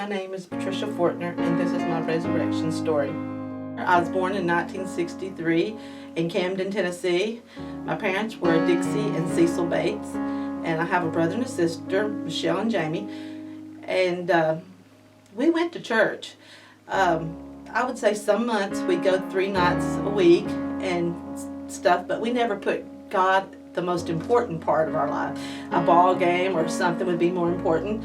My name is Patricia Fortner, and this is my resurrection story. I was born in 1963 in Camden, Tennessee. My parents were Dixie and Cecil Bates, and I have a brother and a sister, Michelle and Jamie. And we went to church. I would say some months we go 3 nights a week and stuff, but we never put God the most important part of our life. A ball game or something would be more important.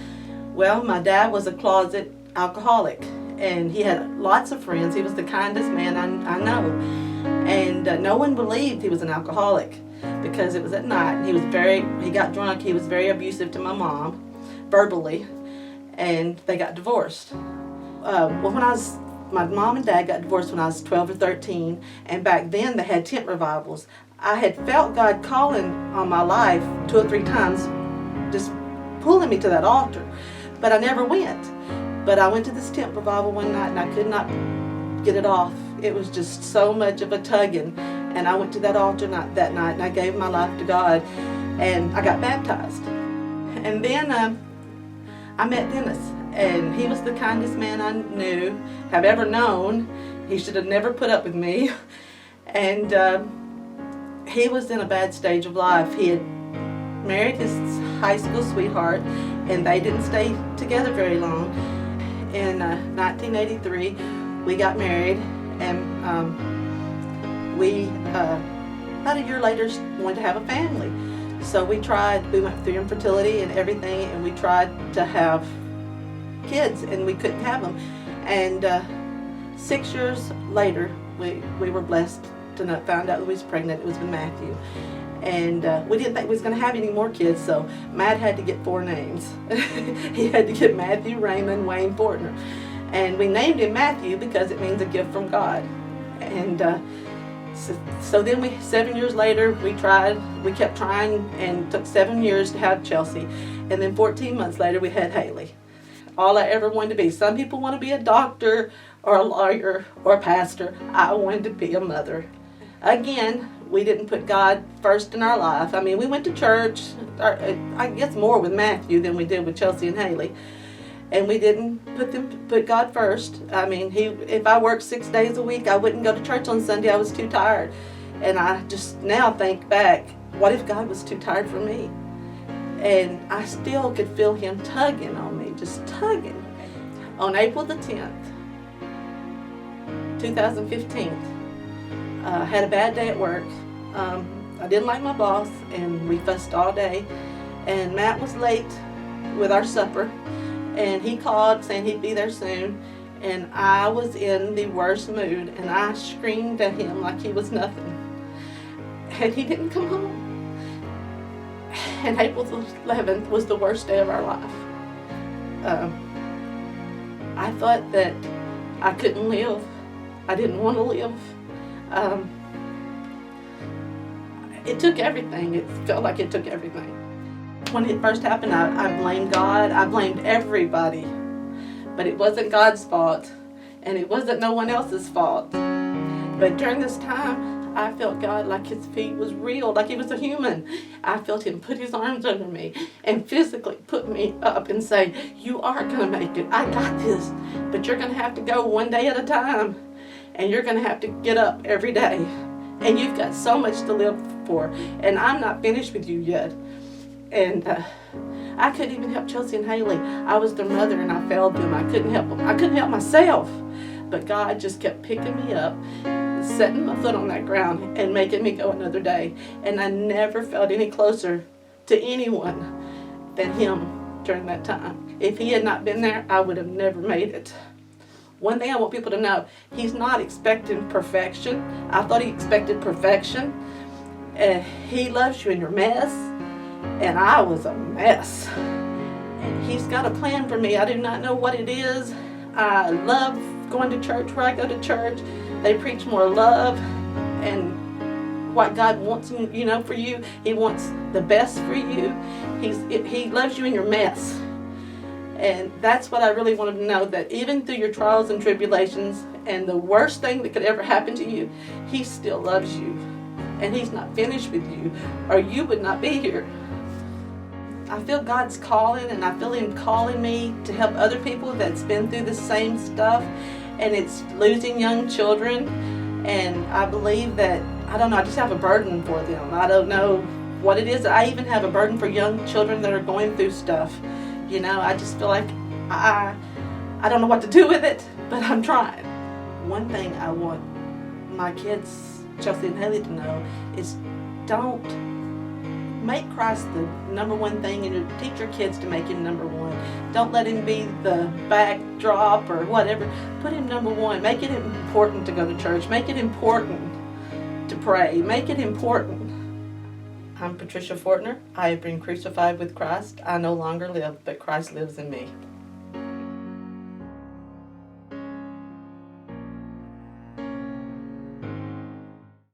Well, my dad was a closet alcoholic, and he had lots of friends. He was the kindest man I know, and no one believed he was an alcoholic because it was at night. He got drunk. He was very abusive to my mom, verbally, and they got divorced. My mom and dad got divorced when I was 12 or 13, and back then they had tent revivals. I had felt God calling on my life 2 or 3 times, just pulling me to that altar, but I never went. But I went to this tent revival one night and I could not get it off. It was just so much of a tugging, and I went to that altar that night and I gave my life to God, and I got baptized. And then I met Dennis, and he was the kindest man I have ever known. He should have never put up with me. And he was in a bad stage of life. He had married his high school sweetheart, and they didn't stay together very long. In 1983, we got married, and we, about a year later, wanted to have a family. So we went through infertility and everything, and we tried to have kids, and we couldn't have them. And 6 years later, we were blessed to find out that we was pregnant. It was with Matthew. And we didn't think we was going to have any more kids, so Matt had to get 4 names. He had to get Matthew, Raymond, Wayne, Fortner. And we named him Matthew because it means a gift from God. And so then 7 years later, we kept trying, and it took 7 years to have Chelsea. And then 14 months later, we had Haley. All I ever wanted to be. Some people want to be a doctor or a lawyer or a pastor. I wanted to be a mother. Again, we didn't put God first in our life. I mean, we went to church, I guess more with Matthew than we did with Chelsea and Haley. And we didn't put God first. I mean, if I worked 6 days a week, I wouldn't go to church on Sunday. I was too tired. And I just now think back, what if God was too tired for me? And I still could feel him tugging on me, just tugging. On April the 10th, 2015, I had a bad day at work. I didn't like my boss, and we fussed all day. And Matt was late with our supper, and he called saying he'd be there soon. And I was in the worst mood, and I screamed at him like he was nothing. And he didn't come home. And April 11th was the worst day of our life. I thought that I couldn't live. I didn't want to live. It took everything. It felt like it took everything. When it first happened, I blamed God. I blamed everybody. But it wasn't God's fault, and it wasn't no one else's fault. But during this time, I felt God like his feet was real, like he was a human. I felt him put his arms under me and physically put me up and say, you are going to make it. I got this. But you're going to have to go one day at a time. And you're going to have to get up every day. And you've got so much to live for. And I'm not finished with you yet. And I couldn't even help Chelsea and Haley. I was their mother, and I failed them. I couldn't help them. I couldn't help myself. But God just kept picking me up, setting my foot on that ground, and making me go another day. And I never felt any closer to anyone than him during that time. If he had not been there, I would have never made it. One thing I want people to know, he's not expecting perfection. I thought he expected perfection. He loves you in your mess, and I was a mess. And he's got a plan for me. I do not know what it is. I love going to church where I go to church. They preach more love and what God wants, for you. He wants the best for you. He loves you in your mess. And that's what I really wanted to know, that even through your trials and tribulations and the worst thing that could ever happen to you, he still loves you. And he's not finished with you, or you would not be here. I feel God's calling, and I feel Him calling me to help other people that's been through the same stuff, and it's losing young children. And I believe that, I don't know, I just have a burden for them. I don't know what it is. I even have a burden for young children that are going through stuff. I just feel like I don't know what to do with it, but I'm trying. One thing I want my kids, Chelsea and Haley, to know is don't make Christ the number one thing, and teach your kids to make Him number one. Don't let Him be the backdrop or whatever. Put Him number one. Make it important to go to church. Make it important to pray. Make it important. I'm Patricia Fortner. I have been crucified with Christ. I no longer live, but Christ lives in me.